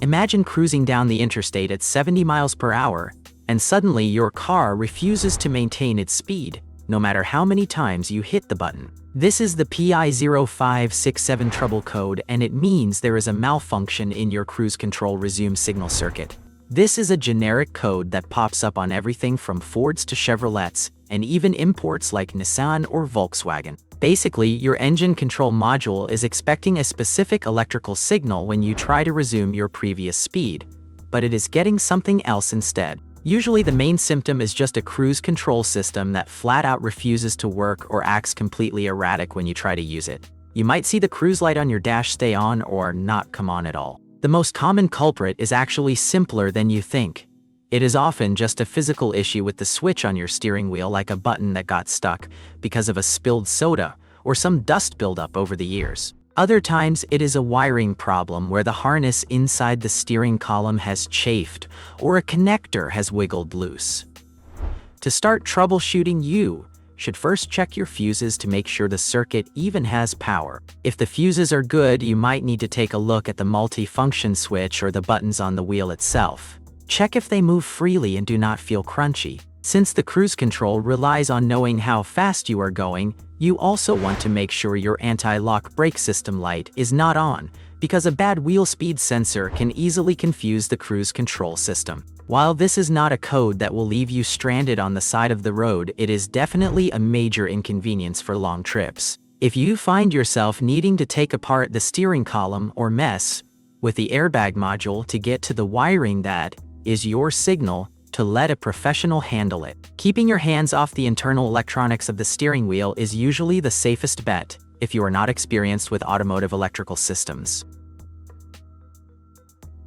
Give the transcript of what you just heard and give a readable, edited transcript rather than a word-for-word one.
Imagine cruising down the interstate at 70 miles per hour, and suddenly your car refuses to maintain its speed, no matter how many times you hit the button. This is the P0567 trouble code, and it means there is a malfunction in your cruise control resume signal circuit. This is a generic code that pops up on everything from Fords to Chevrolets, and even imports like Nissan or Volkswagen. Basically, your engine control module is expecting a specific electrical signal when you try to resume your previous speed, but it is getting something else instead. Usually the main symptom is just a cruise control system that flat out refuses to work or acts completely erratic when you try to use it. You might see the cruise light on your dash stay on or not come on at all. The most common culprit is actually simpler than you think. It is often just a physical issue with the switch on your steering wheel, like a button that got stuck because of a spilled soda or some dust buildup over the years. Other times, it is a wiring problem where the harness inside the steering column has chafed or a connector has wiggled loose. To start troubleshooting, you should first check your fuses to make sure the circuit even has power. If the fuses are good, you might need to take a look at the multi-function switch or the buttons on the wheel itself. Check if they move freely and do not feel crunchy. Since the cruise control relies on knowing how fast you are going, you also want to make sure your anti-lock brake system light is not on, because a bad wheel speed sensor can easily confuse the cruise control system. While this is not a code that will leave you stranded on the side of the road, it is definitely a major inconvenience for long trips. If you find yourself needing to take apart the steering column or mess with the airbag module to get to the wiring, that is your signal to let a professional handle it. Keeping your hands off the internal electronics of the steering wheel is usually the safest bet if you are not experienced with automotive electrical systems.